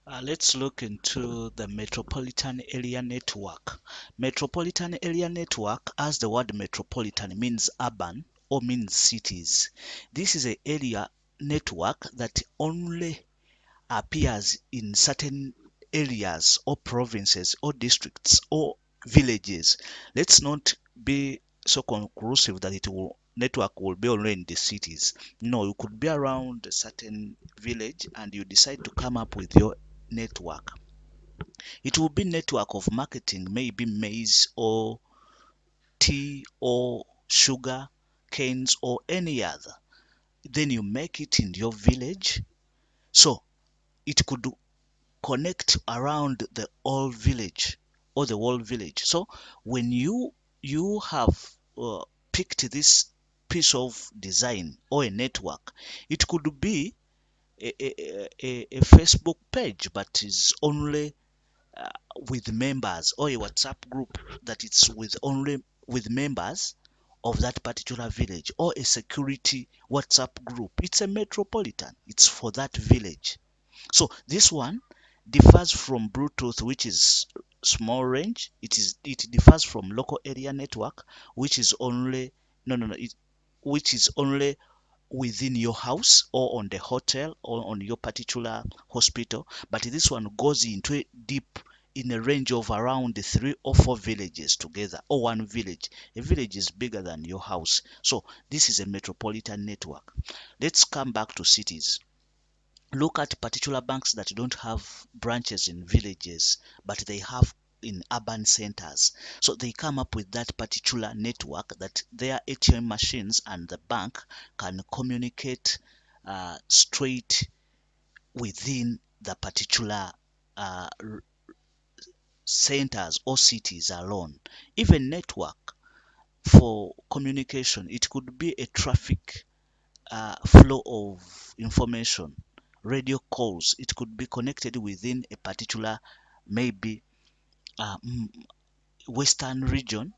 Let's look into the metropolitan area network. Metropolitan area network, as the word metropolitan means urban or means cities. This is an area network that only appears in certain areas or provinces or districts or villages. Let's not be so conclusive that it will network will be only in the cities. No, you could be around a certain village and you decide to come up with your network. It will be network of marketing, maybe maize or tea or sugar canes or any other. Then you make it in your village. So it could connect around the whole village or the whole village. So when you have picked this piece of design or a network, it could be a Facebook page, but is only uh, with members, or a WhatsApp group that it's with only with members of that particular village, or a security WhatsApp group. It's a metropolitan. It's for that village. So this one differs from Bluetooth, which is small range. It differs from local area network, which is only which is only within your house or on the hotel or on your particular hospital. But this one goes into it deep in a range of around 3 or 4 villages together, or one village. A village is bigger than your house. So this is a metropolitan network. Let's come back to cities. Look at particular banks that don't have branches in villages, but they have in urban centers. So they come up with that particular network that their ATM machines and the bank can communicate straight within the particular uh, centers or cities alone. Even network for communication, it could be a traffic flow of information, radio calls. It could be connected within a particular, maybe uh, western region,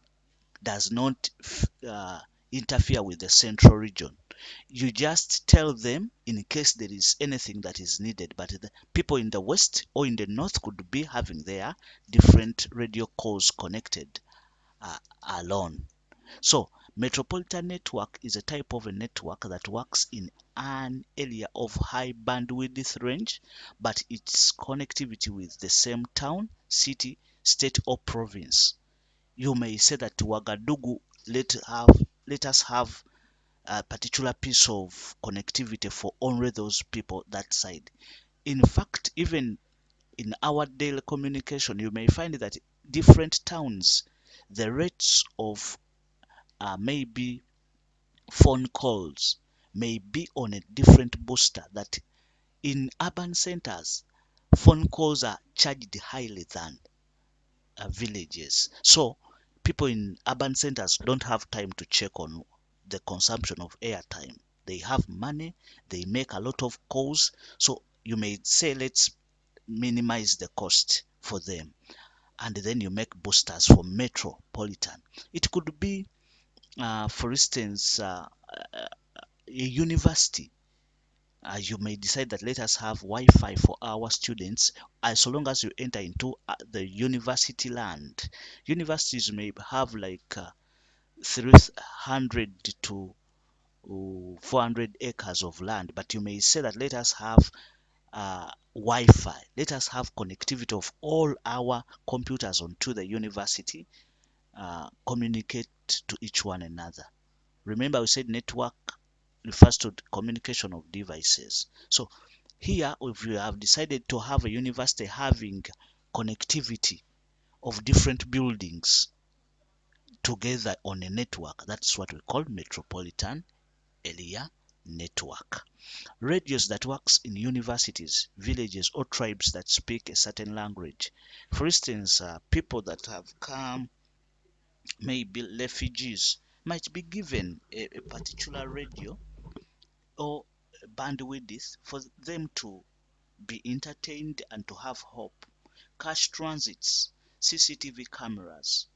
does not interfere with the central region. You just tell them in case there is anything that is needed, but the people in the west or in the north could be having their different radio calls connected uh, alone. So metropolitan network is a type of a network that works in an area of high bandwidth range, but its connectivity with the same town, city, state or province. You may say that Ouagadougou let us have a particular piece of connectivity for only those people that side. In fact, even in our daily communication, you may find that different towns, the rates of maybe phone calls may be on a different booster, that in urban centers phone calls are charged highly than villages. So people in urban centers don't have time to check on the consumption of airtime. They have money, they make a lot of calls. So you may say, let's minimize the cost for them. And then you make boosters for metropolitan. It could be, for instance, a university. You may decide that let us have Wi-Fi for our students, as so long as you enter into the university land. Universities may have like 300 to 400 acres of land, but you may say that let us have Wi-Fi. Let us have connectivity of all our computers onto the university, communicate to each one another. Remember, we said network refers to the communication of devices. So here, if you have decided to have a university having connectivity of different buildings together on a network, that's what we call metropolitan area network. Radios that works in universities, villages, or tribes that speak a certain language. For instance, people that have come, maybe refugees, might be given a particular radio or bandwidth for them to be entertained and to have hope. Cash transits, CCTV cameras,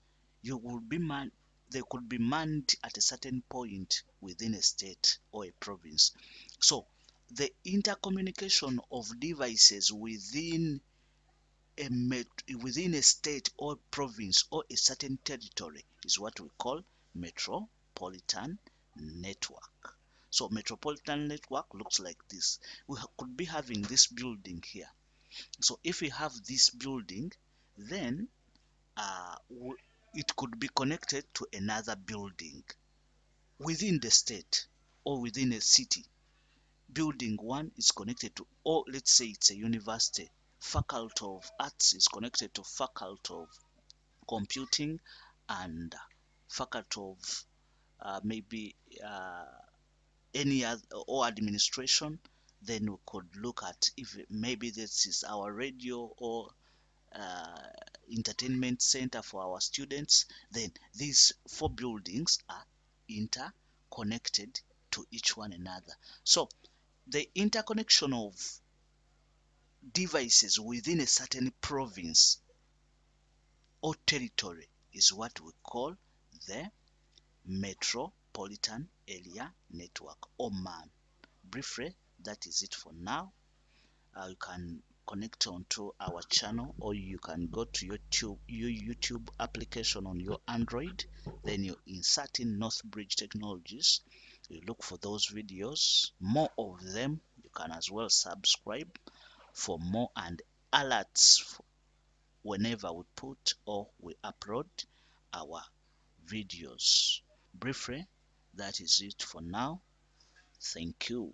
you will be man they could be manned at a certain point within a state or a province. So the intercommunication of devices within a state or province or a certain territory is what we call metropolitan network. So metropolitan network looks like this. We could be having this building here. So if we have this building, then it could be connected to another building within the state or within a city. Building 1 is connected to, or let's say it's a university, faculty of arts is connected to faculty of computing, and faculty of maybe any other or administration. Then we could look at if maybe this is our radio or uh, entertainment center for our students. Then these 4 buildings are interconnected to each one another. So the interconnection of devices within a certain province or territory is what we call the metropolitan area network, or MAN. Briefly, that is it for now. You can connect onto our channel, or you can go to your YouTube application on your Android. Then you insert in Northbridge Technologies. You look for those videos, more of them. You can as well subscribe for more and alerts whenever we put or we upload our videos. Briefly, that is it for now. Thank you.